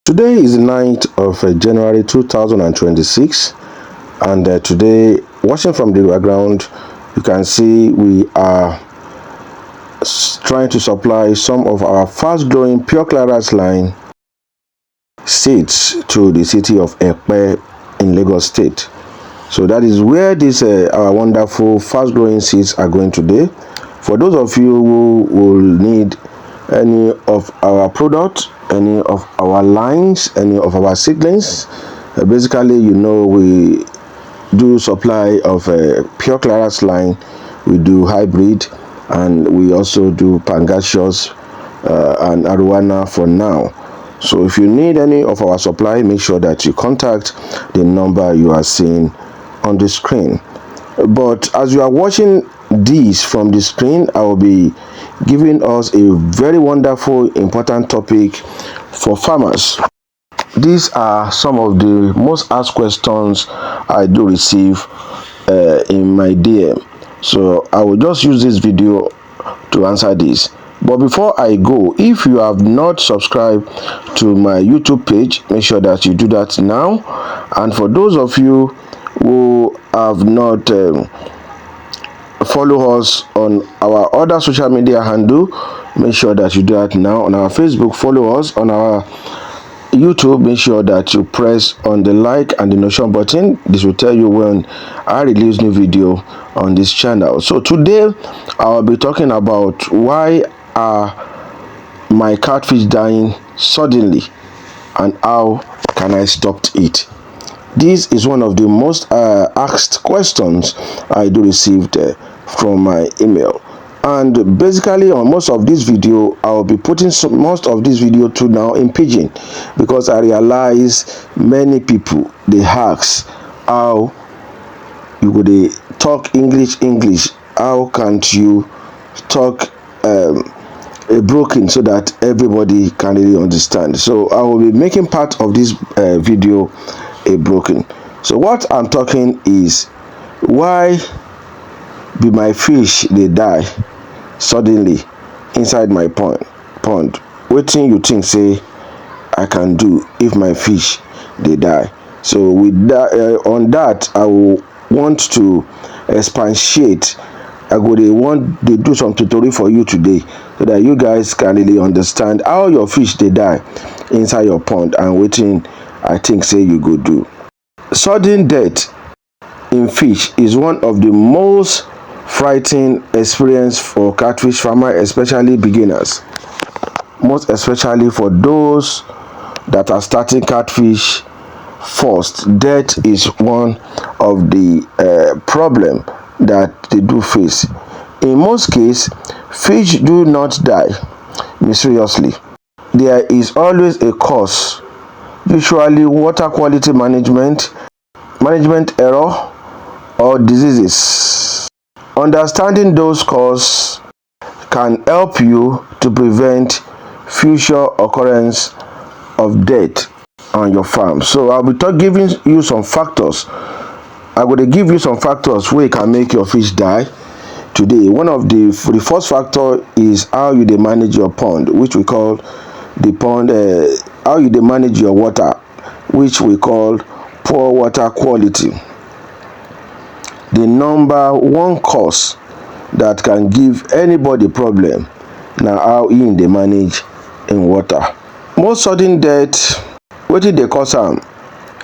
Today is the 9th of January 2026, and today, watching from the background, you can see we are trying to supply some of our fast-growing pure Claras line seeds to the city of Epe in Lagos State. So that is where these our wonderful fast-growing seeds are going today. For those of you who will need any of our products, any of our lines, any of our seedlings, basically, we do supply of pure Claras line, we do hybrid, and we also do Pangasius and Arowana for now. So if you need any of our supply, make sure that you contact the number you are seeing on the screen. But as you are watching these from the screen, I will be giving us a very wonderful, important topic for farmers. These are some of the most asked questions I do receive in my DM. So I will just use this video to answer this. But before I go, if you have not subscribed to my YouTube page, make sure that you do that now. And for those of you who have not follow us on our other social media handle, make sure that you do that now. On our Facebook, follow us. On our YouTube, make sure that you press on the like and the notification button. This will tell you when I release new video on this channel. So today I'll be talking about why are my catfish dying suddenly and how can I stop it. This is one of the most asked questions I do received from my email. And basically, on most of this video, I'll be putting most of this video to now in pidgin, because I realize many people they ask how you would talk English. How can't you talk a broken so that everybody can really understand? So I will be making part of this video a broken. So what I'm talking is, why be my fish they die suddenly inside my pond? Wetin you think say I can do if my fish they die? So with that, on that, I will want to expatiate. I want to do some tutorial for you today, so that you guys can really understand how your fish they die inside your pond and wetin I think say you go do. Sudden death in fish is one of the most frightening experience for catfish farmers, especially beginners. Most especially for those that are starting catfish first, death is one of the problem that they do face. In most cases, fish do not die mysteriously. There is always a cause, usually water quality management error, or diseases. Understanding those causes can help you to prevent future occurrence of death on your farm. So I'll be giving you some factors. I'm going to give you some factors where you can make your fish die today. One of the first factor is how you manage your pond, which we call the pond, how you manage your water, which we call poor water quality. The number one cause that can give anybody problem now how they manage in water. Most sudden death, what did they cause them?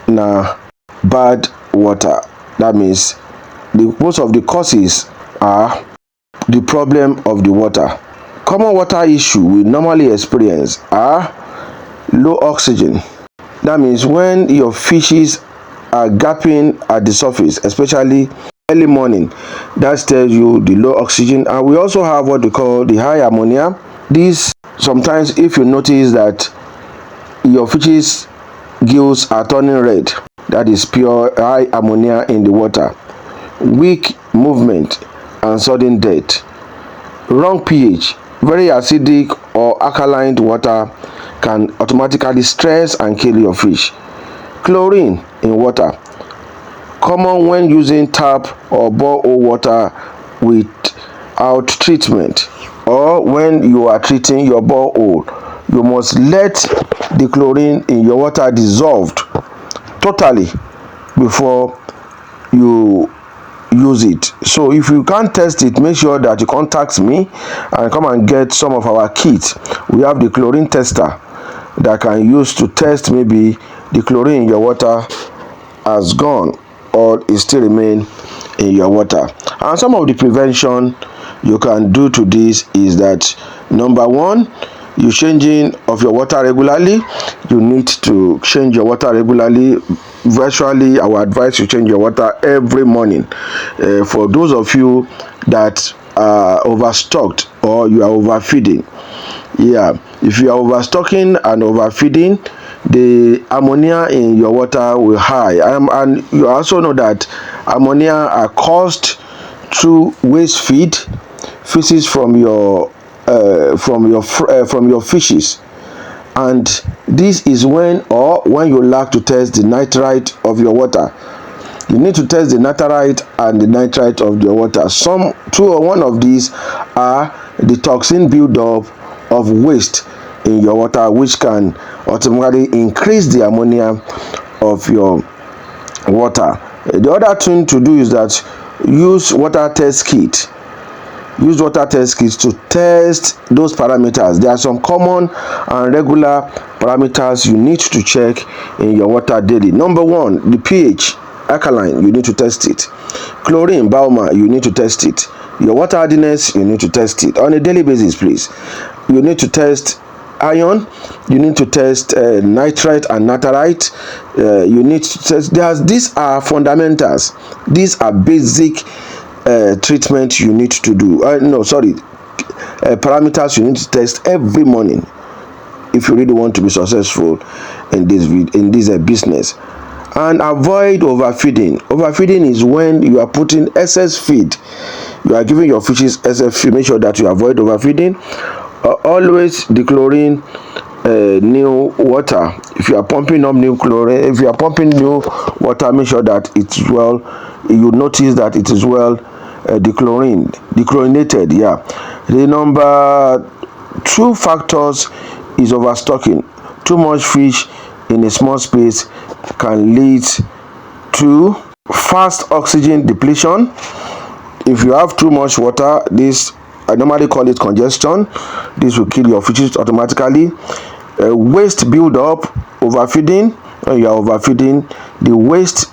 Now bad water. That means most of the causes are the problem of the water. Common water issue we normally experience are low oxygen. That means when your fishes are gapping at the surface, especially early morning, that tells you the low oxygen. And we also have what we call the high ammonia. This sometimes, if you notice that your fishes gills are turning red, that is pure high ammonia in the water. Weak movement and sudden death. Wrong pH, very acidic or alkaline water can automatically stress and kill your fish. Chlorine in water, common when using tap or borehole water without treatment, or when you are treating your borehole you must let the chlorine in your water dissolved totally before you use it. So if you can't test it, make sure that you contact me and come and get some of our kits. We have the chlorine tester that can use to test maybe the chlorine in your water has gone or it still remain in your water. And some of the prevention you can do to this is that, number one, you changing of your water regularly. You need to change your water regularly. Virtually, I would advise you change your water every morning. For those of you that are overstocked or you are overfeeding, if you are overstocking and overfeeding, the ammonia in your water will high, and you also know that ammonia are caused through waste feces from your fishes. And this is when you lack to test the nitrite of your water. You need to test the nitrite and the nitrite of your water. Two or one of these are the toxin buildup of waste in your water, which can automatically increase the ammonia of your water. The other thing to do is that use water test kit. Use water test kits to test those parameters. There are some common and regular parameters you need to check in your water daily. Number one, the pH, alkaline, you need to test it. Chlorine, Bauma, you need to test it. Your water hardiness, you need to test it on a daily basis, please. You need to test iron, you need to test nitrite and natrite. You need to test. These are fundamentals. These are basic treatment you need to do. Parameters you need to test every morning if you really want to be successful in this business. And avoid overfeeding. Overfeeding is when you are putting excess feed. You are giving your fishes excess feed. Make sure that you avoid overfeeding. Always dechlorine new water. If you are pumping up new chlorine, if you are pumping new water, make sure that it's well. You notice that it is well dechlorinated. The number two factors is overstocking. Too much fish in a small space can lead to fast oxygen depletion. If you have too much water, I normally call it congestion. This will kill your fishes automatically. Waste build-up, overfeeding. When you are overfeeding, the waste,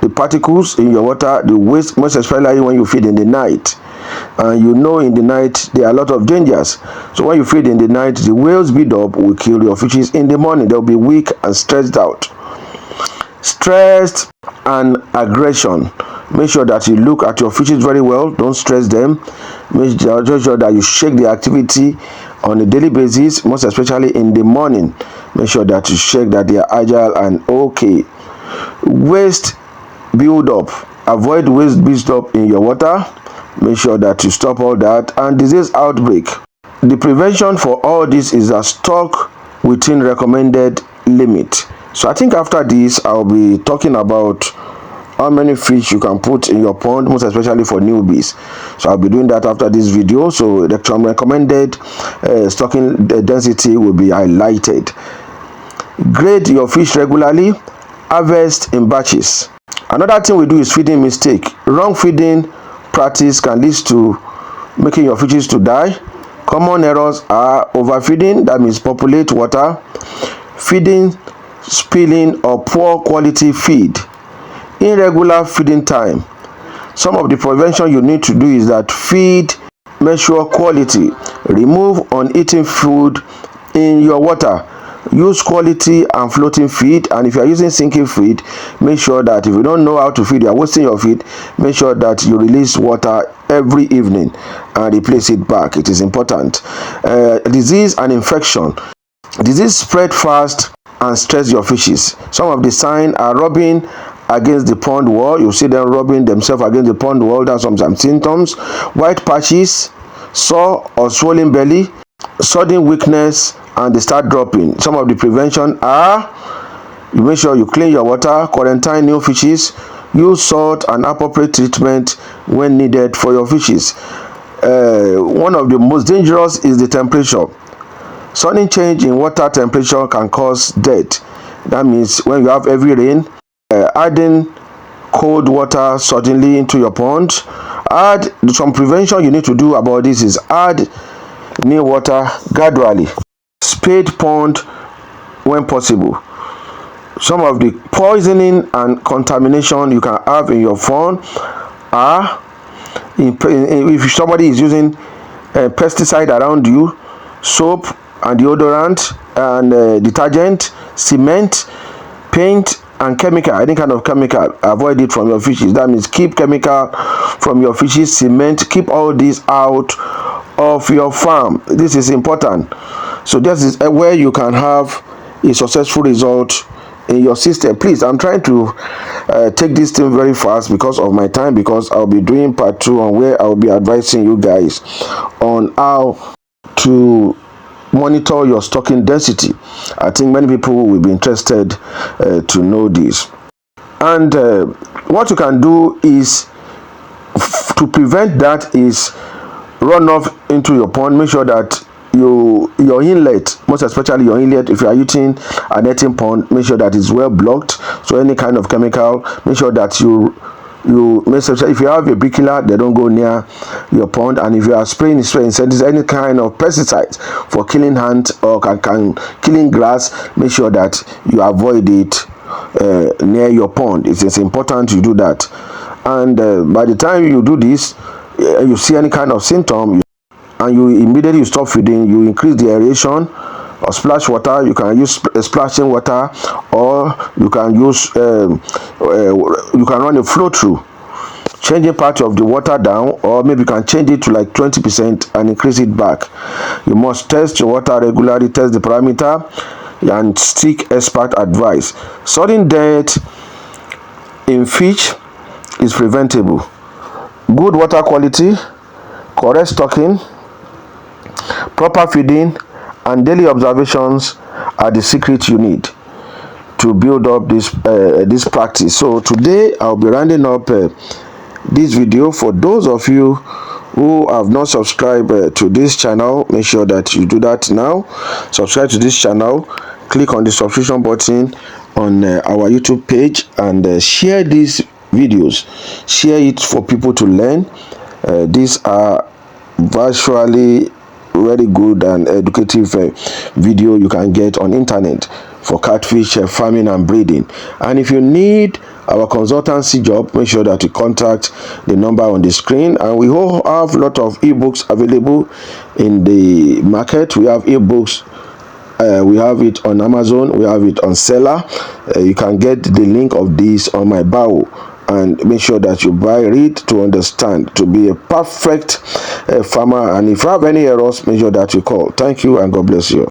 the particles in your water, the waste, most especially when you feed in the night. And in the night there are a lot of dangers. So when you feed in the night, the waste build-up will kill your fishes in the morning. They'll be weak and stressed out. Stress and aggression. Make sure that you look at your fishes very well. Don't stress them. Make sure that you check the activity on a daily basis, most especially in the morning. Make sure that you check that they are agile and okay. Waste build-up. Avoid waste build-up in your water. Make sure that you stop all that. And disease outbreak. The prevention for all this is a stock within recommended limit. So I think after this, I'll be talking about how many fish you can put in your pond, most especially for newbies. So I'll be doing that after this video. So the recommended stocking density will be highlighted. Grade your fish regularly. Harvest in batches. Another thing we do is feeding mistake. Wrong feeding practice can lead to making your fishes to die. Common errors are overfeeding, that means populate water, feeding, spilling or poor quality feed, irregular feeding time. Some of the prevention you need to do is that feed, measure quality, remove uneaten food in your water, use quality and floating feed. And if you are using sinking feed, make sure that if you don't know how to feed, you are wasting your feed, make sure that you release water every evening and replace it back. It is important. Disease and infection. Disease spread fast and stress your fishes. Some of the signs are rubbing against the pond wall. You see them rubbing themselves against the pond wall. That's some symptoms. White patches, sore or swollen belly, sudden weakness, and they start dropping. Some of the prevention are: you make sure you clean your water, quarantine new fishes, use salt and appropriate treatment when needed for your fishes. One of the most dangerous is the temperature. Sudden change in water temperature can cause death. That means when you have heavy rain, adding cold water suddenly into your pond. Add some prevention you need to do about this is add new water gradually. Spade pond when possible. Some of the poisoning and contamination you can have in your pond are if somebody is using pesticide around you, soap and deodorant and detergent, cement, paint and chemical, any kind of chemical, avoid it from your fishes. That means keep chemical from your fishes, cement, keep all these out of your farm. This is important. So this is where you can have a successful result in your system. Please, I'm trying to take this thing very fast because of my time, because I'll be doing part 2 on where I'll be advising you guys on how to monitor your stocking density. I think many people will be interested to know this. And what you can do is to prevent that is run off into your pond. Make sure that your inlet, most especially your inlet, if you are using a netting pond, make sure that it's well blocked. So any kind of chemical, make sure that you make sure if you have a bricklayer, they don't go near your pond. And if you are spraying any kind of pesticides for killing ants or killing grass, make sure that you avoid it near your pond. It is important you do that. And by the time you do this, you see any kind of symptom, and you immediately stop feeding, you increase the aeration or splash water. You can use splashing water, or you can use you can run a flow through, changing part of the water down, or maybe you can change it to like 20% and increase it back. You must test your water regularly, test the parameter and seek expert advice. Sudden death in fish is preventable. Good water quality, correct stocking, proper feeding and daily observations are the secret you need to build up this practice. So today I'll be rounding up this video. For those of you who have not subscribed to this channel, make sure that you do that now. Subscribe to this channel, click on the subscription button on our YouTube page, and share these videos. Share it for people to learn. These are virtually very good and educative video you can get on internet for catfish farming and breeding. And if you need our consultancy job, make sure that you contact the number on the screen. And we all have a lot of ebooks available in the market. We have ebooks, we have it on Amazon, we have it on Seller. You can get the link of this on my bio, and make sure that you read to understand, to be a perfect farmer. And if you have any errors, make sure that you call. Thank you and God bless you.